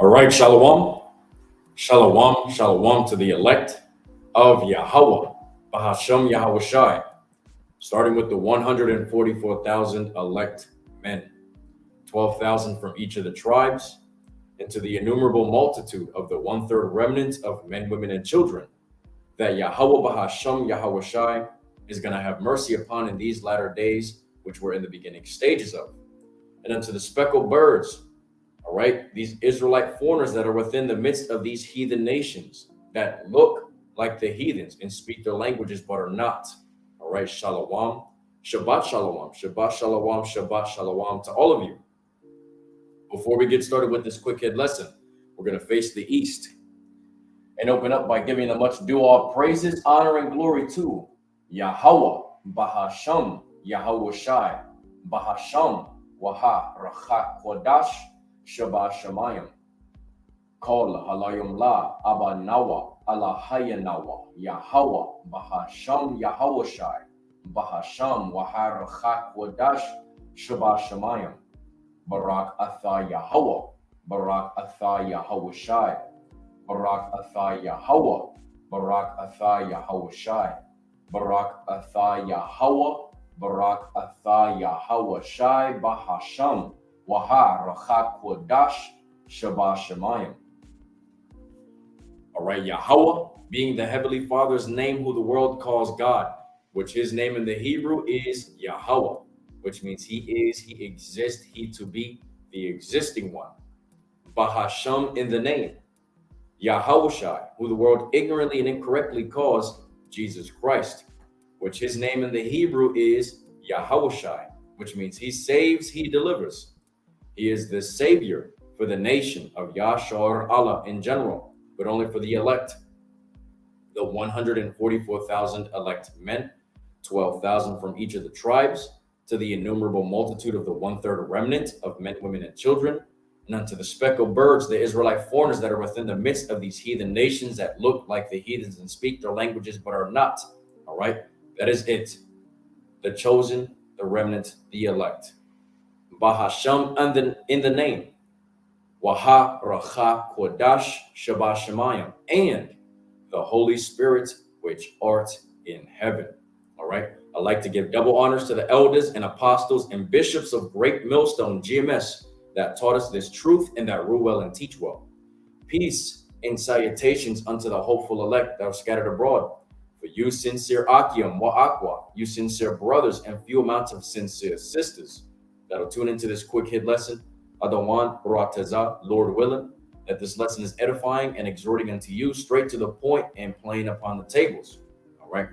All right, Shalom. Shalom. Shalom to the elect of Yahweh. Bahasham Yahweh Shai. Starting with the 144,000 elect men, 12,000 from each of the tribes, and to the innumerable multitude of the one-third remnant of men, women, and children that Yahweh Bahasham Yahweh Shai is going to have mercy upon in these latter days, which we're in the beginning stages of. And unto the speckled birds, all right, these Israelite foreigners that are within the midst of these heathen nations that look like the heathens and speak their languages but are not. All right, Shalom, Shabbat Shalom, Shabbat Shalom, Shabbat Shalom to all of you. Before we get started with this quick hit lesson, we're going to face the east and open up by giving the much due all praises, honor, and glory to Yahweh, Bahasham, Yahweh Shai, Bahasham, Waha, Rachat, Kodash, Shabbat Shemayim, Kol Halayim La, Abba Nawa, Allah Hayanawa, Yahweh, Bahasham, Yahweh Shai, Bahasham, Waha, Rachat, Kodash, Shabbat Shemayim, Barak Atha Yahweh, Barak Atha Yahweh Shai, Barak Atha Yahweh, Barak Atha Yahweh Shai, Barak Atha Yahweh, Barak Atha Yahweh Shai, Bahasham, Waha, Rachat Kodash, Shabbat Shemayim. All right, Yahweh being the Heavenly Father's name, who the world calls God, which his name in the Hebrew is Yahweh, which means he is, he exists, he to be the existing one. Bahasham in the name. Yahweh Shai, who the world ignorantly and incorrectly calls Jesus Christ, which his name in the Hebrew is Yahweh Shai, which means he saves, he delivers. He is the savior for the nation of Yashar Allah in general, but only for the elect. The 144,000 elect men, 12,000 from each of the tribes, to the innumerable multitude of the one-third remnant of men, women, and children, and unto the speckled birds, the Israelite foreigners that are within the midst of these heathen nations that look like the heathens and speak their languages but are not. All right, that is it. The chosen, the remnant, the elect. Bahasham in the name. Waha Racha Kodash Shabbat Shemayim, and the Holy Spirit which art in heaven. All right. I'd like to give double honors to the elders and apostles and bishops of Great Millstone GMS that taught us this truth and that rule well and teach well. Peace and salutations unto the hopeful elect that are scattered abroad. For you sincere Akim Wa'akwa, you sincere brothers and few amounts of sincere sisters that'll tune into this quick hit lesson. Adawan Rataza, Lord willing, that this lesson is edifying and exhorting unto you straight to the point and playing upon the tables. All right.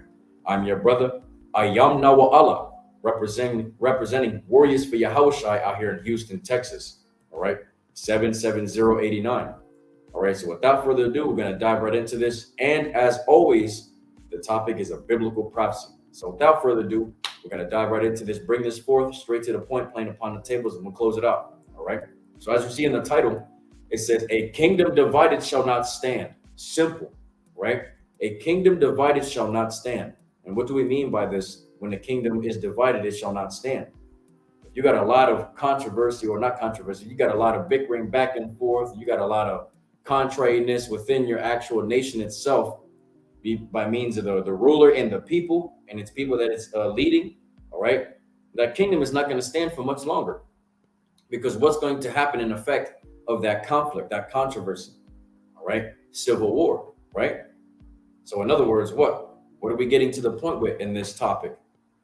I'm your brother, Ayam Nawa Allah, representing Warriors for Yahushai out here in Houston, Texas. All right. 77089. All right. So without further ado, we're going to dive right into this. And as always, the topic is a biblical prophecy. So without further ado, we're going to dive right into this, bring this forth straight to the point, playing upon the tables, and we'll close it out. All right. So as you see in the title, it says, a kingdom divided shall not stand. Simple, right? A kingdom divided shall not stand. And what do we mean by this? When the kingdom is divided, it shall not stand. If you got a lot of controversy, or not controversy, you got a lot of bickering back and forth, you got a lot of contrariness within your actual nation itself, by means of the ruler and the people, and its people that it's leading, all right? That kingdom is not going to stand for much longer. Because what's going to happen in effect of that conflict, that controversy, all right? Civil war, right? So in other words, what are we getting to the point with in this topic?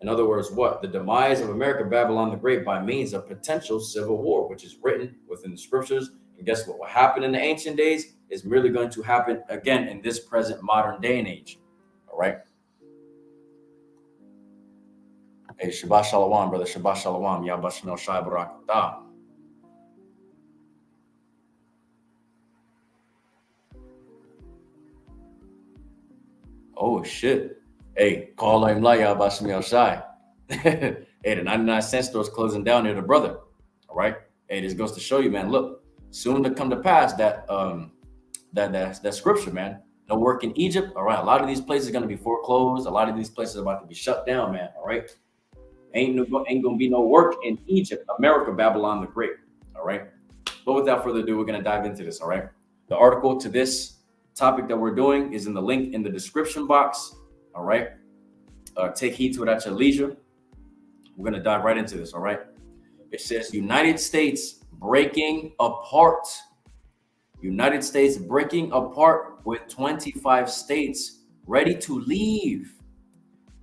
In other words, what? The demise of America, Babylon the Great, by means of potential civil war, which is written within the scriptures. And guess what? What happened in the ancient days is merely going to happen again in this present modern day and age, all right? Hey, Shabbat Shalom, brother. Shabbat Shalom. Yabashmel Shai Barak Ta. Oh, shit. Hey, call him Laya Bashmel Shai. Hey, the 99 cent store is closing down near the brother. All right. Hey, this goes to show you, man. Look, soon to come to pass that that scripture, man. No work in Egypt. All right. A lot of these places are going to be foreclosed. A lot of these places are about to be shut down, man. All right. Ain't gonna be no work in Egypt, America, Babylon the Great. All right. But without further ado, we're going to dive into this, all right? The article to this topic that we're doing is in the link in the description box, all right? Take heed to it at your leisure. We're going to dive right into this, all right? It says United States breaking apart. United States breaking apart with 25 states ready to leave.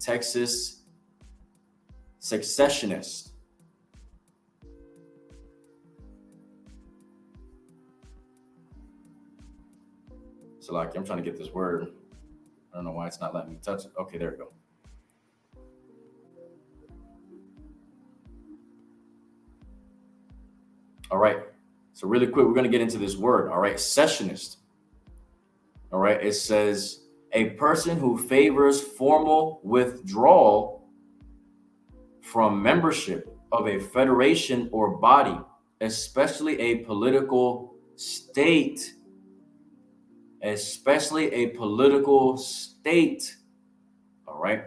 Texas secessionist. So like, I'm trying to get this word. I don't know why it's not letting me touch it. Okay, there we go. All right. So really quick, we're going to get into this word. All right. Secessionist. All right. It says a person who favors formal withdrawal from membership of a federation or body, especially a political state. Especially a political state. All right.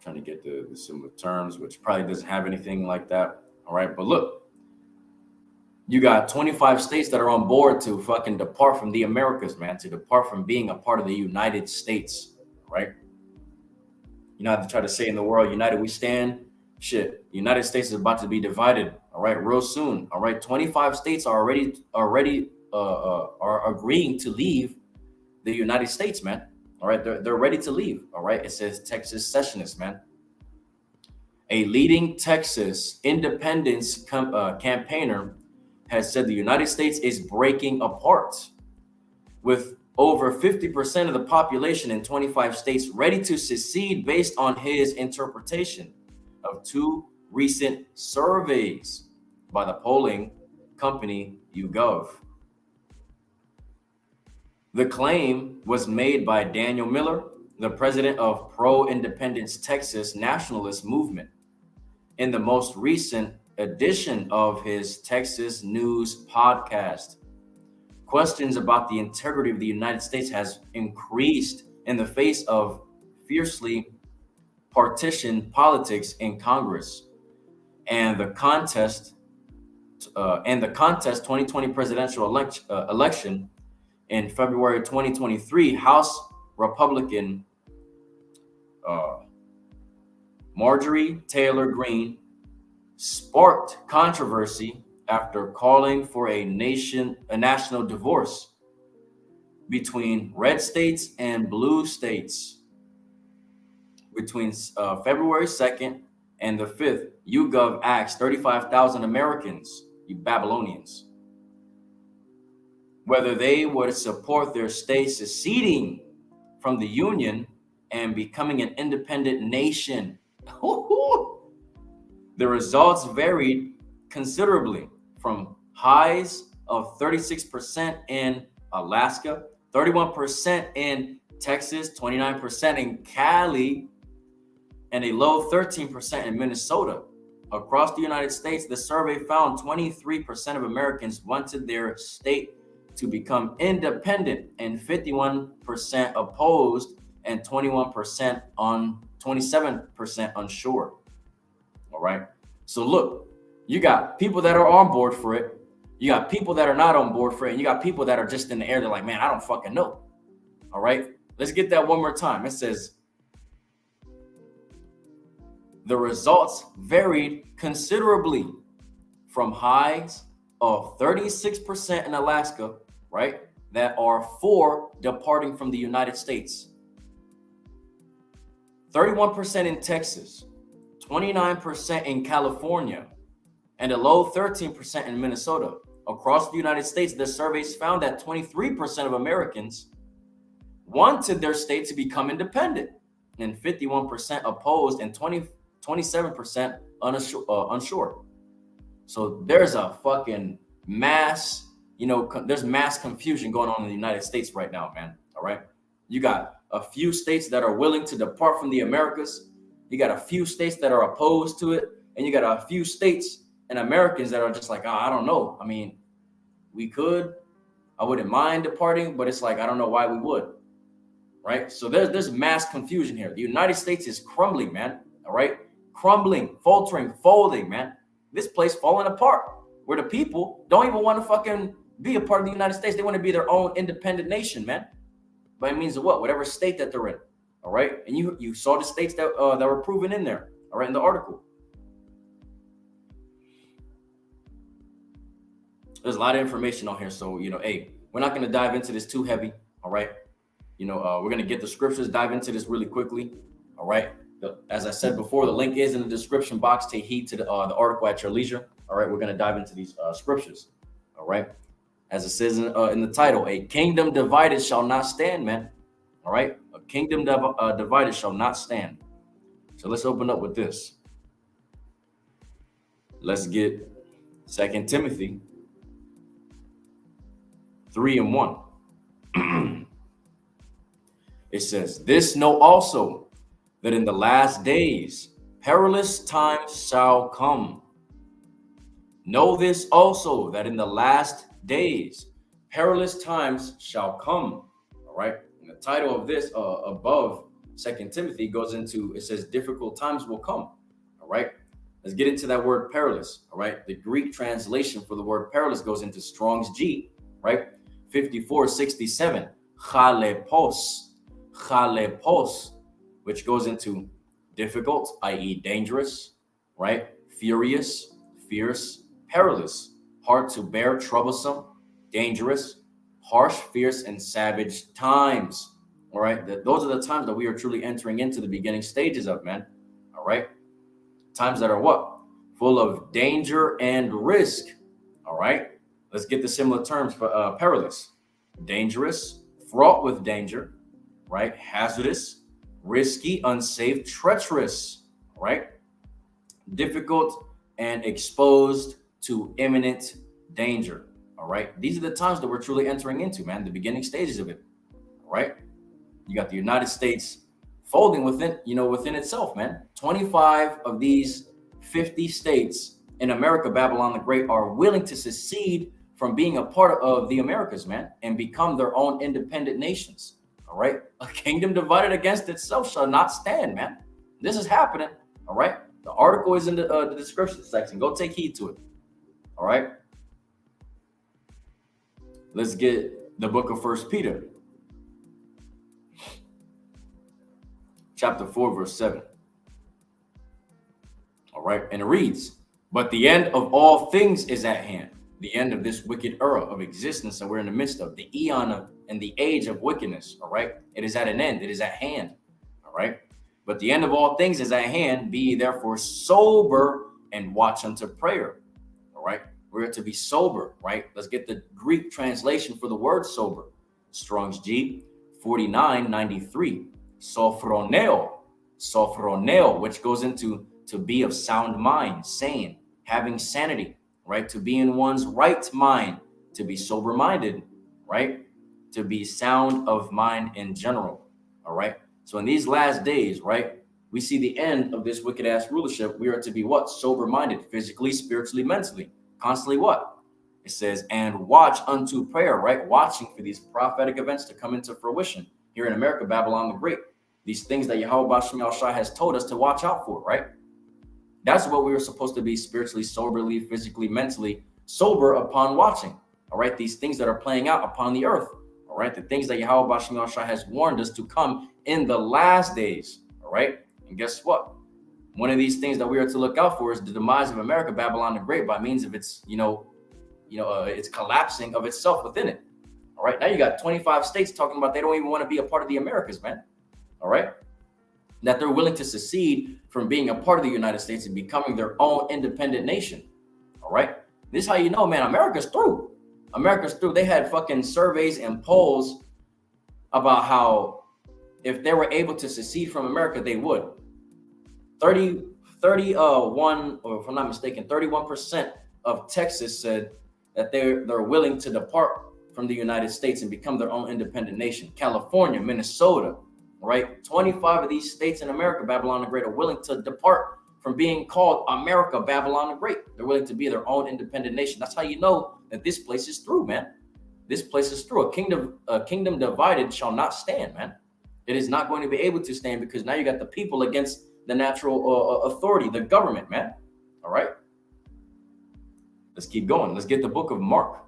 Trying to get the similar terms, which probably doesn't have anything like that. All right. But look, you got 25 states that are on board to fucking depart from the Americas, man, to depart from being a part of the United States. Right. You know how to try to say in the world, united we stand. Shit, the United States is about to be divided. All right, real soon. All right, 25 states are already agreeing to leave the United States, man. All right, they're ready to leave. All right, it says Texas secessionist, man. A leading Texas independence campaigner has said the United States is breaking apart, with over 50% of the population in 25 states ready to secede based on his interpretation of two recent surveys by the polling company YouGov. The claim was made by Daniel Miller, the president of Pro-Independence Texas Nationalist Movement, in the most recent edition of his Texas News podcast. Questions about the integrity of the United States has increased in the face of fiercely partisan politics in Congress and the contest 2020 presidential election. In February 2023, House Republican Marjorie Taylor Greene sparked controversy after calling for a national divorce between red states and blue states. Between February 2nd and the 5th, YouGov asked 35,000 Americans, you Babylonians, whether they would support their state seceding from the Union and becoming an independent nation. The results varied considerably, from highs of 36% in Alaska, 31% in Texas, 29% in Cali, and a low 13% in Minnesota. Across the United States, the survey found 23% of Americans wanted their state to become independent, and 51% opposed, and 27% unsure. All right. So look, you got people that are on board for it. You got people that are not on board for it. And you got people that are just in the air. They're like, man, I don't fucking know. All right. Let's get that one more time. It says the results varied considerably, from highs of 36% in Alaska, right, that are for departing from the United States, 31% in Texas, 29% in California, and a low 13% in Minnesota. Across the United States, the surveys found that 23% of Americans wanted their state to become independent, and 51% opposed, and 27% unsure. So there's a fucking mass, there's mass confusion going on in the United States right now, man. All right. You got a few states that are willing to depart from the Americas. You got a few states that are opposed to it. And you got a few states and Americans that are just like, I don't know. I mean, I wouldn't mind departing, but it's like, I don't know why we would. Right. So there's mass confusion here. The United States is crumbling, man. All right. Crumbling, faltering, folding, man. this place falling apart, where the people don't even want to fucking be a part of the United States. They want to be their own independent nation, man. By means of what? Whatever state that they're in. All right. And you saw the states that were proven in there. All right, in the article. There's a lot of information on here. So, hey, we're not going to dive into this too heavy. All right. We're going to get the scriptures, dive into this really quickly. All right. As I said before, the link is in the description box. Take heed to the article at your leisure. All right. We're going to dive into these scriptures. All right. As it says in the title, a kingdom divided shall not stand, man. All right. A kingdom divided shall not stand. So let's open up with this. Let's get 2 Timothy 3:1. It says, this know also, that in the last days perilous times shall come. Know this also, that in the last days perilous times shall come. All right. And the title of this above 2 Timothy goes into, it says difficult times will come. All right. Let's get into that word perilous. All right. The Greek translation for the word perilous goes into Strong's G, right? 5467. Chalepos, which goes into difficult, i.e. dangerous, right? Furious, fierce, perilous, hard to bear, troublesome, dangerous, harsh, fierce, and savage times. All right. Those are the times that we are truly entering into the beginning stages of, man. All right. Times that are what? Full of danger and risk. All right. Let's get the similar terms for perilous. Dangerous, fraught with danger, right? Hazardous, risky, unsafe, treacherous, right? Difficult and exposed to imminent danger. All right. These are the times that we're truly entering into, man, the beginning stages of it. All right. You got the United States folding within itself, man. 25 of these 50 states in America, Babylon the Great, are willing to secede from being a part of the Americas, man, and become their own independent nations. All right. A kingdom divided against itself shall not stand, man. This is happening. All right. The article is in the description section. Go take heed to it. All right. Let's get the book of 1 Peter. Chapter 4, verse 7. All right. And it reads, but the end of all things is at hand. The end of this wicked era of existence that we're in the midst of, the eon and the age of wickedness. All right. It is at an end. It is at hand. All right. But the end of all things is at hand. Be ye therefore sober and watch unto prayer. All right. We're to be sober. Right. Let's get the Greek translation for the word sober. Strong's G 4993. Sophroneo, which goes into to be of sound mind, sane, having sanity, right? To be in one's right mind, to be sober-minded, right? To be sound of mind in general, all right? So in these last days, right, we see the end of this wicked-ass rulership. We are to be what? Sober-minded, physically, spiritually, mentally, constantly what? It says, and watch unto prayer, right? Watching for these prophetic events to come into fruition. Here in America, Babylon the Great. These things that Yahweh Bashem Yahushua has told us to watch out for, right? That's what we were supposed to be spiritually, soberly, physically, mentally sober upon watching. All right. These things that are playing out upon the earth. All right. The things that Yahweh Bashem Yahushua has warned us to come in the last days. All right. And guess what? One of these things that we are to look out for is the demise of America, Babylon the Great, by means of its, its collapsing of itself within it. All right. Now you got 25 states talking about they don't even want to be a part of the Americas, man. All right. That they're willing to secede from being a part of the United States and becoming their own independent nation. All right. This is how you know, man, America's through. America's through. They had fucking surveys and polls about how if they were able to secede from America, they would. 31, or if I'm not mistaken, 31% of Texas said that they're willing to depart from the United States and become their own independent nation. California, Minnesota, right? 25 of these states in America, Babylon the Great, are willing to depart from being called America, Babylon the Great. They're willing to be their own independent nation. That's how you know that this place is through, man. This place is through. A kingdom divided shall not stand, man. It is not going to be able to stand because now you got the people against the natural authority, the government, man. All right. Let's keep going. Let's get the book of Mark,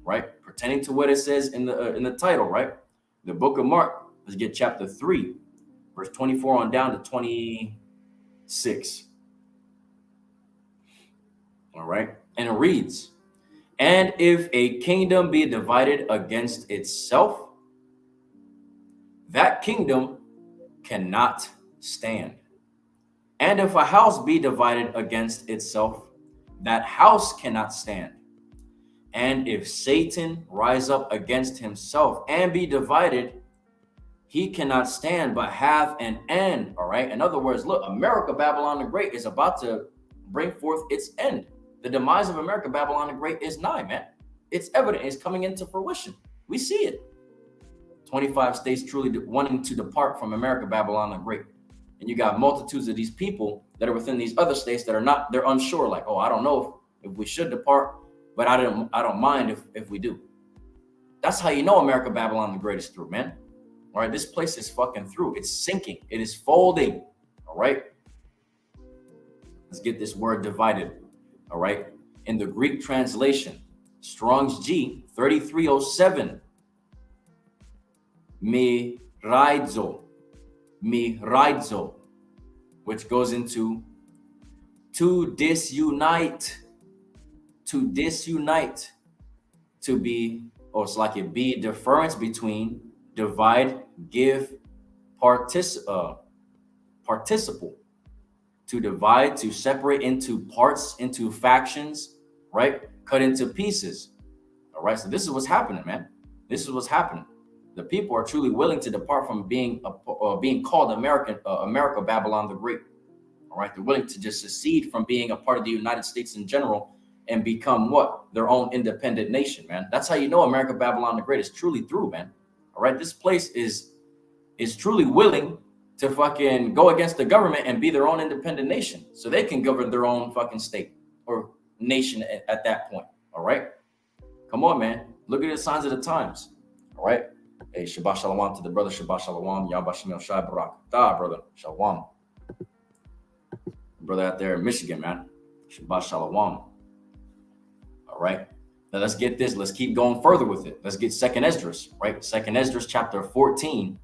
right? Pertaining to what it says in the title, right? The book of Mark. Let's get chapter 3, verse 24 on down to 26. All right. And it reads, and if a kingdom be divided against itself, that kingdom cannot stand. And if a house be divided against itself, that house cannot stand. And if Satan rise up against himself and be divided, he cannot stand but have an end. All right. In other words, look, America, Babylon the Great is about to bring forth its end. The demise of America, Babylon the Great is nigh, man. It's evident. It's coming into fruition. We see it. 25 states truly wanting to depart from America, Babylon the Great. And you got multitudes of these people that are within these other states that are not, they're unsure. Like, oh, I don't know if we should depart, but I don't mind if we do. That's how you know America, Babylon the Great is through, man. All right, this place is fucking through. It's sinking. It is folding. All right. Let's get this word divided. All right. In the Greek translation, Strong's G 3307, miraizo, which goes into to disunite, to be, or it's like it be difference between divide, give, participle, to divide, to separate into parts, into factions, right? Cut into pieces. All right. So this is what's happening, man. This is what's happening. The people are truly willing to depart from being called America, Babylon the Great. All right. They're willing to just secede from being a part of the United States in general and become what? Their own independent nation, man. That's how you know America, Babylon the Great is truly through, man. All right. This place is truly willing to fucking go against the government and be their own independent nation so they can govern their own fucking state or nation at that point. All right. Come on, man. Look at the signs of the times. All right. Hey, Shabbat Shalom to the brother. Shabbat Shalom. Yahweh Shem Shai Barak. Brother. Shalom. Brother out there in Michigan, man. Shabbat Shalom. All right. Now let's get this. Let's keep going further with it. Let's get Second Esdras, right? Second Esdras chapter 14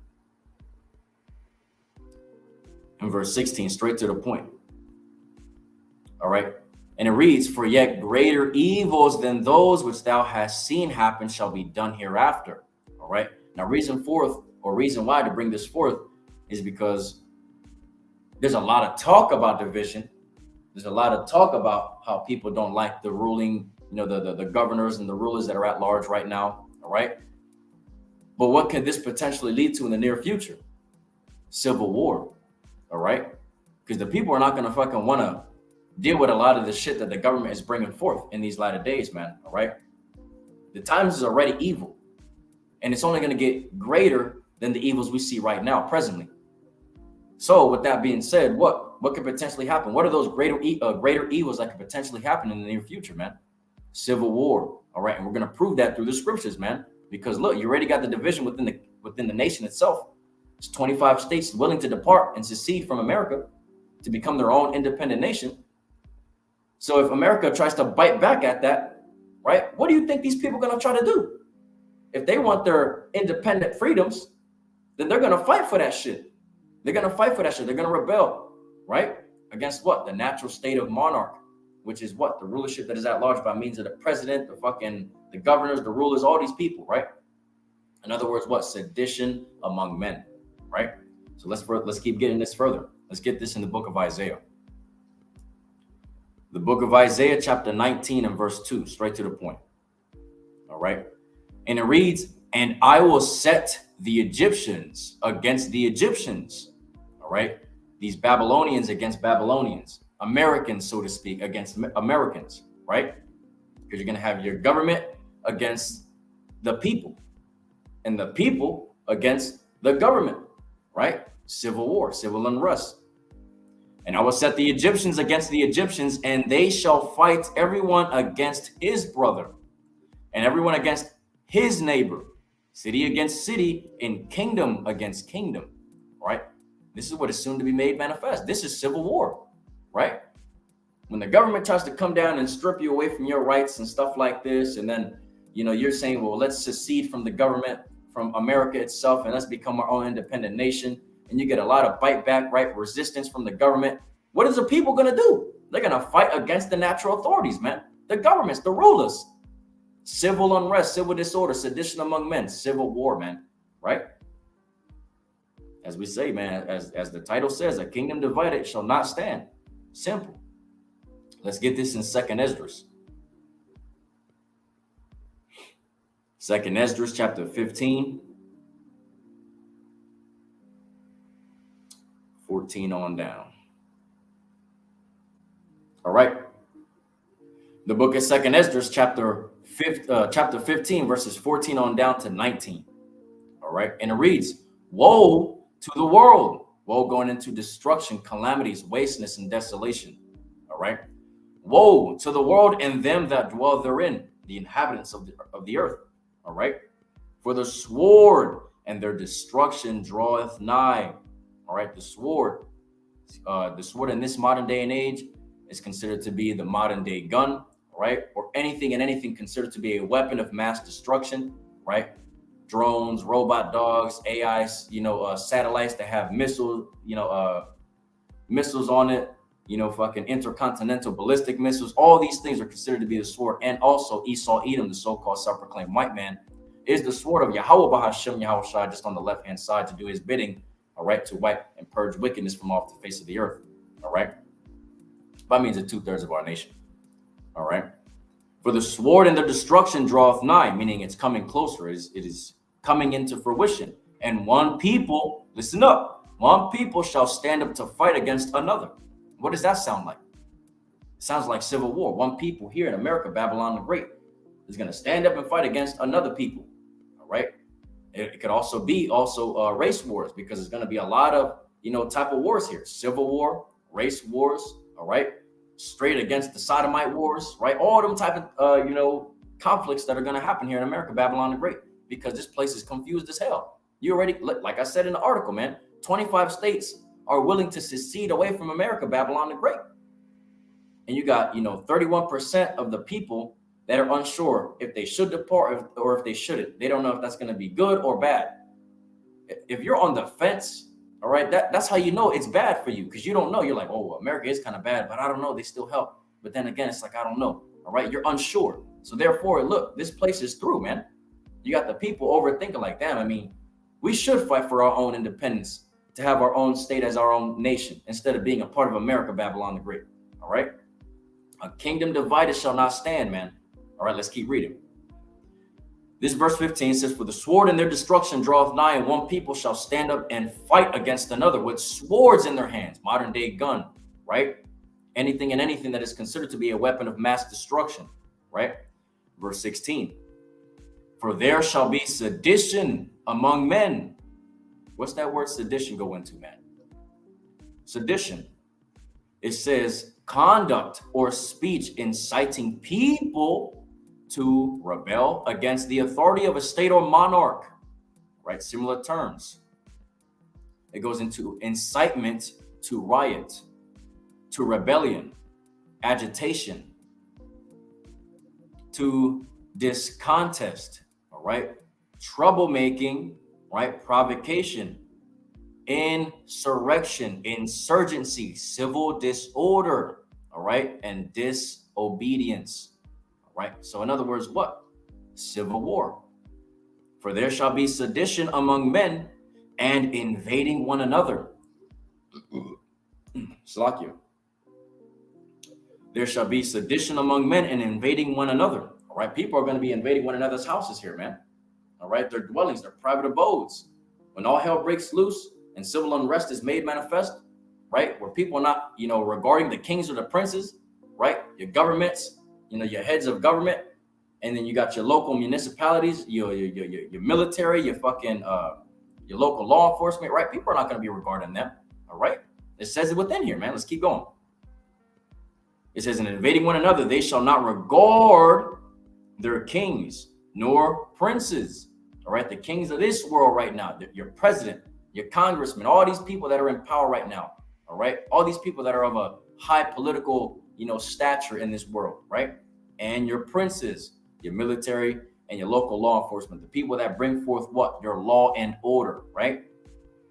and verse 16, straight to the point. All right. And it reads, for yet greater evils than those which thou hast seen happen shall be done hereafter. All right. Now, reason why to bring this forth is because there's a lot of talk about division. There's a lot of talk about how people don't like the ruling, the governors and the rulers that are at large right now. All right. But what could this potentially lead to in the near future? Civil war. All right. Because the people are not going to fucking want to deal with a lot of the shit that the government is bringing forth in these latter days, man. All right. The times is already evil. And it's only going to get greater than the evils we see right now, presently. So with that being said, what could potentially happen? What are those greater evils that could potentially happen in the near future, man? Civil war. All right. And we're going to prove that through the scriptures, man. Because look, you already got the division within the nation itself. It's 25 states willing to depart and secede from America to become their own independent nation. So if America tries to bite back at that, right, what do you think these people are going to try to do? If they want their independent freedoms, then they're going to fight for that shit. They're going to fight for that shit. They're going to rebel, right? Against what? The natural state of monarch, which is what? The rulership that is at large by means of the president, the governors, the rulers, all these people, right? In other words, what? Sedition among men, right? So let's keep getting this further. Let's get this in the book of Isaiah. The book of Isaiah, chapter 19 and verse 2, straight to the point. All right. And it reads, and I will set the Egyptians against the Egyptians. All right. These Babylonians against Babylonians, Americans, so to speak, against Americans, right? Because you're going to have your government against the people and the people against the government, right? Civil war, civil unrest. And I will set the Egyptians against the Egyptians, and they shall fight everyone against his brother and everyone against his neighbor, city against city, and kingdom against kingdom, right? This is what is soon to be made manifest. This is civil war, right? when the government tries to come down and strip you away from your rights and stuff like this, and then, you're saying, well, let's secede from the government, from America itself, and let's become our own independent nation. And you get a lot of bite back, right? Resistance from the government. What is the people going to do? They're going to fight against the natural authorities, man. The governments, the rulers. Civil unrest, civil disorder, sedition among men, civil war, man, right? As we say, man, as the title says, a kingdom divided shall not stand. Simple. Let's get this in 2nd Esdras. 2nd Esdras chapter 15. 14 on down. All right. The book of 2nd Esdras chapter 15, verses 14 on down to 19. All right. And it reads, woe to the world. Woe going into destruction, calamities, wasteness, and desolation. All right. Woe to the world and them that dwell therein, the inhabitants of the earth. All right. For the sword and their destruction draweth nigh. All right. The sword in this modern day and age is considered to be the modern day gun, right? Or anything and anything considered to be a weapon of mass destruction, right? Drones, robot dogs, AIs, satellites that have missiles, missiles on it, fucking intercontinental ballistic missiles. All these things are considered to be the sword. And also Esau Edom, the so-called self-proclaimed white man, is the sword of Yahweh Bahashem Yahushua, just on the left-hand side to do his bidding, all right, to wipe and purge wickedness from off the face of the earth, all right? By means of 2/3 of our nation, all right? For the sword and the destruction draweth nigh, meaning it's coming closer, it is coming into fruition. And one people, listen up, one people shall stand up to fight against another. What does that sound like? It sounds like civil war. One people here in America, Babylon the Great, is going to stand up and fight against another people, all right? It could also be race wars, because there's going to be a lot of, type of wars here. Civil war, race wars, all right? Straight against the sodomite wars, right? All them type of, conflicts that are going to happen here in America, Babylon the Great, because this place is confused as hell. You already, like I said in the article, man, 25 states are willing to secede away from America, Babylon the Great. And you got, 31% of the people that are unsure if they should depart or if they shouldn't. They don't know if that's going to be good or bad. If you're on the fence, all right, that's how you know it's bad for you, because you don't know. You're like, oh, well, America is kind of bad, but I don't know. They still help. But then again, it's like, I don't know. All right, you're unsure. So therefore, look, this place is through, man. You got the people overthinking like, damn, I mean, we should fight for our own independence, to have our own state as our own nation, instead of being a part of America, Babylon the Great. All right. A kingdom divided shall not stand, man. All right, let's keep reading. This verse 15 says, for the sword and their destruction draweth nigh, and one people shall stand up and fight against another with swords in their hands. Modern day gun, right? Anything and anything that is considered to be a weapon of mass destruction, right? Verse 16, for there shall be sedition among men. What's that word sedition go into, man? Sedition. It says conduct or speech inciting people to rebel against the authority of a state or monarch, right? Similar terms. It goes into incitement to riot, to rebellion, agitation, to discontest, all right? Troublemaking, right? Provocation, insurrection, insurgency, civil disorder, all right? And disobedience. Right. So in other words, what? Civil war. For there shall be sedition among men and invading one another. Slakia. There shall be sedition among men and invading one another. All right. People are going to be invading one another's houses here, man. All right. Their dwellings, their private abodes. When all hell breaks loose and civil unrest is made manifest, right? Where people are not, regarding the kings or the princes, right? Your governments, your heads of government, and then you got your local municipalities, your military, your fucking your local law enforcement, right? People are not going to be regarding them, all right? It says it within here, man. Let's keep going. It says, in invading one another, they shall not regard their kings nor princes, all right? The kings of this world right now, your president, your congressman, all these people that are in power right now, all right? All these people that are of a high political, stature in this world, right? And your princes, your military, and your local law enforcement, the people that bring forth what? Your law and order, right?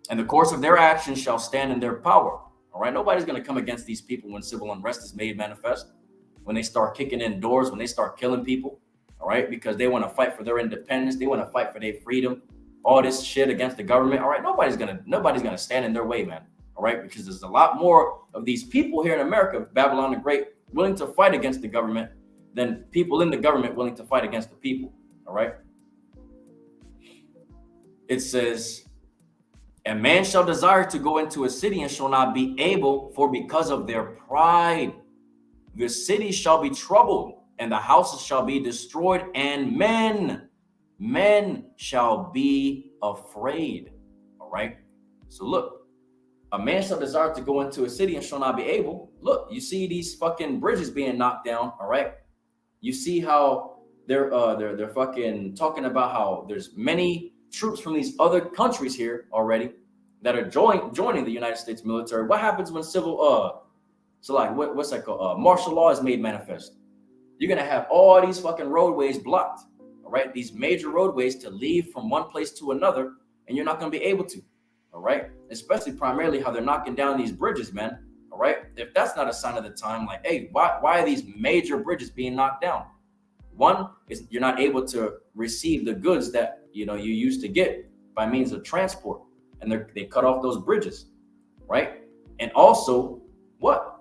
And the course of their actions shall stand in their power. All right. Nobody's going to come against these people when civil unrest is made manifest, when they start kicking in doors, when they start killing people. All right. Because they want to fight for their independence. They want to fight for their freedom. All this shit against the government. All right. Nobody's gonna stand in their way, man. All right. Because there's a lot more of these people here in America, Babylon the Great, willing to fight against the government than people in the government willing to fight against the people. All right. It says, and man shall desire to go into a city and shall not be able, for because of their pride, the city shall be troubled, and the houses shall be destroyed, and men shall be afraid. All right. So look, a man shall desire to go into a city and shall not be able. Look, you see these fucking bridges being knocked down. All right. You see how they're fucking talking about how there's many troops from these other countries here already that are joining the United States military. What happens when what's that called? Martial law is made manifest. You're gonna have all these fucking roadways blocked, all right? These major roadways to leave from one place to another, and you're not gonna be able to, all right? Especially primarily how they're knocking down these bridges, man, all right? If that's not a sign of the time, like, hey, why are these major bridges being knocked down? One is you're not able to receive the goods that you used to get by means of transport, and they cut off those bridges, right? And also, what?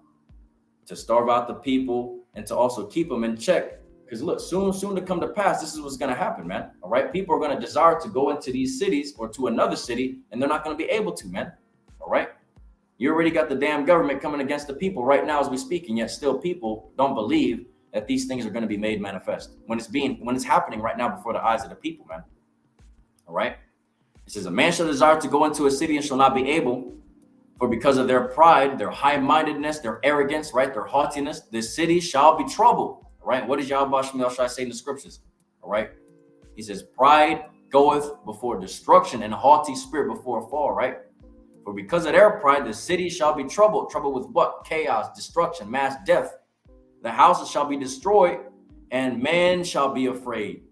To starve out the people and to also keep them in check. Because look, soon to come to pass, this is what's going to happen, man. All right, people are going to desire to go into these cities or to another city, and they're not going to be able to, man. All right, you already got the damn government coming against the people right now as we speak, and yet still people don't believe that these things are going to be made manifest when it's happening right now before the eyes of the people, man. All right. It says, a man shall desire to go into a city and shall not be able, for because of their pride, their high-mindedness, their arrogance, right, their haughtiness, the city shall be troubled. All right. What does Yahweh Shai say in the scriptures? All right. He says, pride goeth before destruction, and a haughty spirit before a fall, right? For because of their pride, the city shall be troubled. Troubled with what? Chaos, destruction, mass death. The houses shall be destroyed, and man shall be afraid.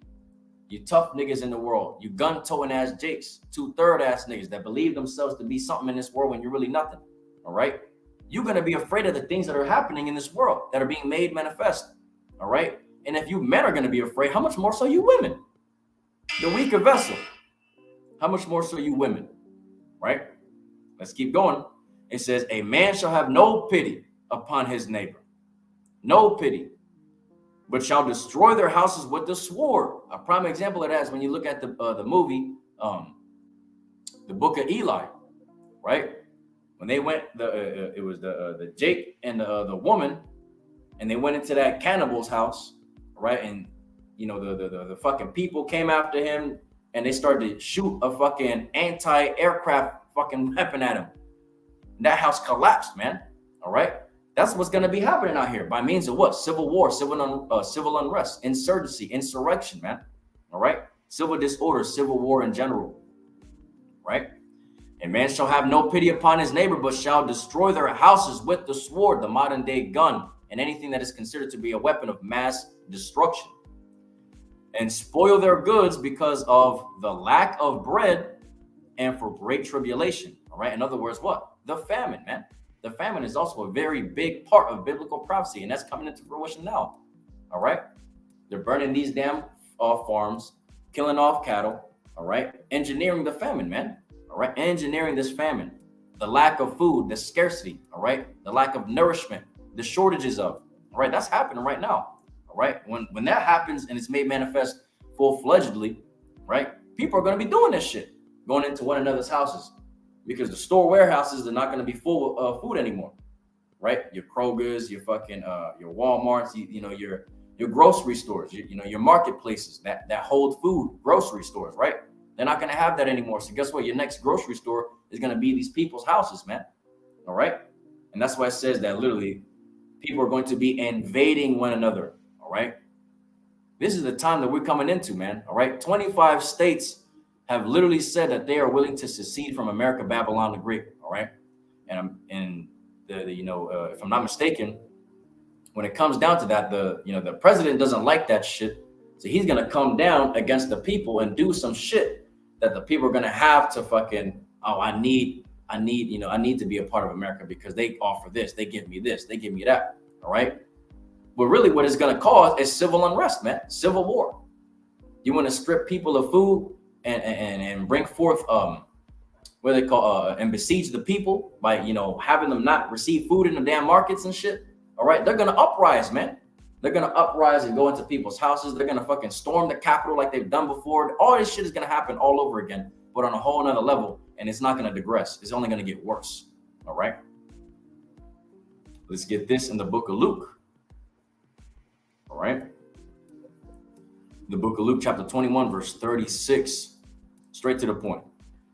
You tough niggas in the world, you gun-toting ass jakes, 2/3 ass niggas that believe themselves to be something in this world when you're really nothing. All right, you're gonna be afraid of the things that are happening in this world that are being made manifest. All right, and if you men are gonna be afraid, how much more so you women, the weaker vessel? How much more so you women? Right? Let's keep going. It says, a man shall have no pity upon his neighbor. No pity, but shall destroy their houses with the sword. A prime example of that is when you look at the movie, the Book of Eli, right? When they went, it was the Jake and the woman, and they went into that cannibal's house, right? And the fucking people came after him, and they started to shoot a fucking anti-aircraft fucking weapon at him. And that house collapsed, man. All right. That's what's going to be happening out here by means of what? Civil war, civil unrest, insurgency, insurrection, man. All right. Civil disorder, civil war in general. Right. And man shall have no pity upon his neighbor, but shall destroy their houses with the sword, the modern day gun, and anything that is considered to be a weapon of mass destruction. And spoil their goods because of the lack of bread and for great tribulation. All right. In other words, what? The famine, man. The famine is also a very big part of biblical prophecy, and that's coming into fruition now. All right. They're burning these damn farms, killing off cattle. All right. Engineering the famine, man. All right. Engineering this famine, the lack of food, the scarcity. All right. The lack of nourishment, the shortages of. All right. That's happening right now. All right. When that happens and it's made manifest full-fledgedly, right? People are going to be doing this shit, going into one another's houses. Because the store warehouses are not going to be full of food anymore, right? Your Krogers, your fucking your Walmarts, your grocery stores, your marketplaces that hold food, grocery stores, right? They're not going to have that anymore. So guess what? Your next grocery store is going to be these people's houses, man. All right, and that's why it says that literally people are going to be invading one another. All right, this is the time that we're coming into, man. All right, 25 states have literally said that they are willing to secede from America, Babylon the Great. All right, and if I'm not mistaken, when it comes down to that, the president doesn't like that shit. So he's gonna come down against the people and do some shit that the people are gonna have to fucking, oh, I need to be a part of America because they offer this, they give me this, they give me that. All right. But really what it's gonna cause is civil unrest, man, civil war. You want to strip people of food and bring forth what they call and besiege the people by having them not receive food in the damn markets and shit. All right, they're gonna uprise, man. They're gonna uprise and go into people's houses. They're gonna fucking storm the Capitol like they've done before. All this shit is gonna happen all over again, but on a whole nother level, and it's not gonna digress. It's only gonna get worse. All right. Let's get this in the book of Luke. All right. The book of Luke, chapter 21, verse 36. Straight to the point.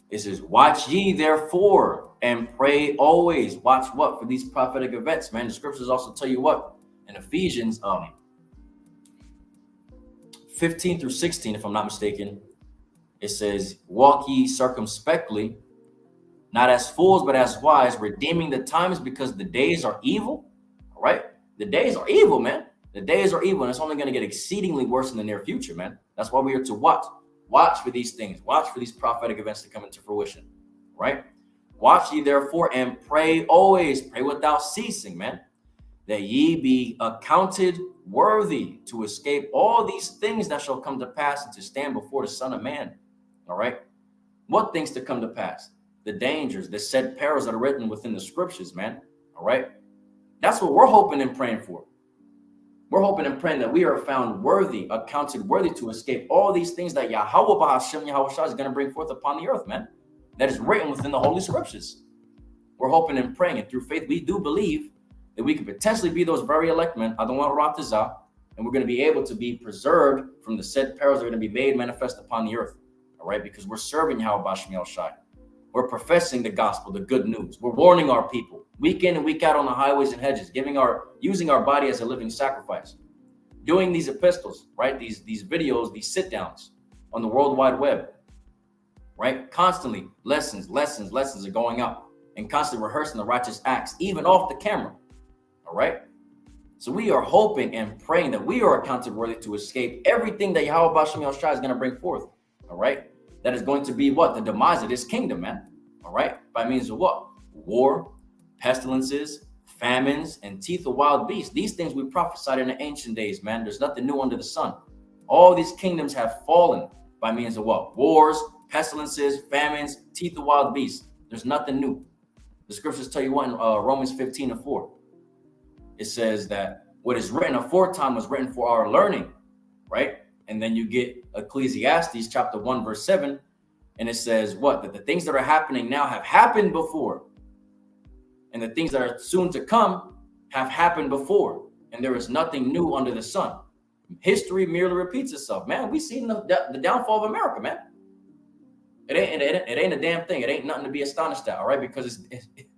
It says, watch ye therefore and pray always. Watch what? For these prophetic events, man. The scriptures also tell you what? In Ephesians 15 through 16, if I'm not mistaken, it says, walk ye circumspectly, not as fools, but as wise, redeeming the times because the days are evil. All right? The days are evil, man. The days are evil, and it's only going to get exceedingly worse in the near future, man. That's why we are to watch. Watch for these things. Watch for these prophetic events to come into fruition, right? Watch ye therefore and pray always. Pray without ceasing, man, that ye be accounted worthy to escape all these things that shall come to pass and to stand before the Son of Man, all right? What things to come to pass? The dangers, the said perils that are written within the scriptures, man, all right? That's what we're hoping and praying for. We're hoping and praying that we are found worthy, accounted worthy to escape all these things that Yahweh Bahashem Yahweh Shah is going to bring forth upon the earth, man. That is written within the Holy Scriptures. We're hoping and praying, and through faith, we do believe that we could potentially be those very elect men, Adonai Ratazah, and we're going to be able to be preserved from the said perils that are going to be made manifest upon the earth, all right? Because we're serving Yahweh Bahashem Yahweh Shah. We're professing the gospel, the good news. We're warning our people week in and week out on the highways and hedges, using our body as a living sacrifice, doing these epistles, right? These videos, these sit downs on the World Wide Web, right? Constantly lessons are going out, and constantly rehearsing the righteous acts, even off the camera. All right. So we are hoping and praying that we are accounted worthy to escape everything that Yahweh Bashem Yahushua is going to bring forth. All right. That is going to be what? The demise of this kingdom, man. All right. By means of what? War, pestilences, famines, and teeth of wild beasts. These things we prophesied in the ancient days, man. There's nothing new under the sun. All these kingdoms have fallen by means of what? Wars, pestilences, famines, teeth of wild beasts. There's nothing new. The scriptures tell you what in Romans 15:4. It says that what is written aforetime was written for our learning, right? And then you get Ecclesiastes chapter 1, verse 7, and it says what? That the things that are happening now have happened before, and the things that are soon to come have happened before, and there is nothing new under the sun. History merely repeats itself, man. We've seen the downfall of America, man. It ain't a damn thing. It ain't nothing to be astonished at, all right? Because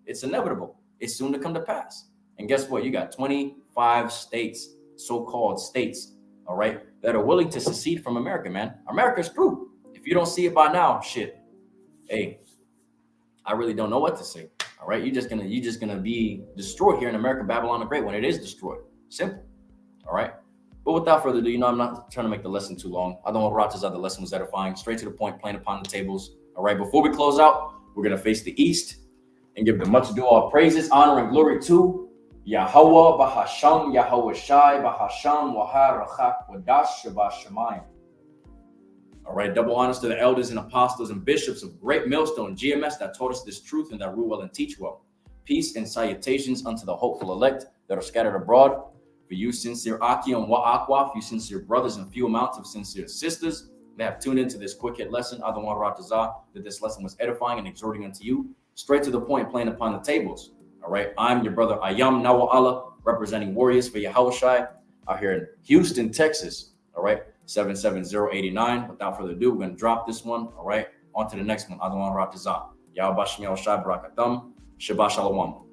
it's inevitable. It's soon to come to pass. And guess what? You got 25 states, so-called states, all right, that are willing to secede from America, man. America's through. If you don't see it by now, shit. Hey, I really don't know what to say. All right, you're just gonna be destroyed here in America, Babylon the Great, when it is destroyed. Simple. All right. But without further ado, I'm not trying to make the lesson too long. I don't want Ratas out. The lesson was edifying, straight to the point, plain upon the tables. All right. Before we close out, we're gonna face the east and give the much ado all praises, honor, and glory to Yahweh Bahasham Yahweh Shai Bahasham Wahar Rachak Wadash Shabbat Shemayim. All right, double honors to the elders and apostles and bishops of Great Millstone GMS that taught us this truth and that rule well and teach well. Peace and salutations unto the hopeful elect that are scattered abroad. For you sincere Aki and Wa'akwaf, you sincere brothers and few amounts of sincere sisters that have tuned into this quick hit lesson. I don't want Ratazah that this lesson was edifying and exhorting unto you, straight to the point, playing upon the tables. All right, I'm your brother Ayam Nawa Allah, representing Warriors for Yahushai out here in Houston, Texas. All right, 77089. Without further ado, we're going to drop this one. All right, on to the next one. Adonai Ratazah. Yahweh Bashem Yahushai Barakatam. Shabbat Shalom.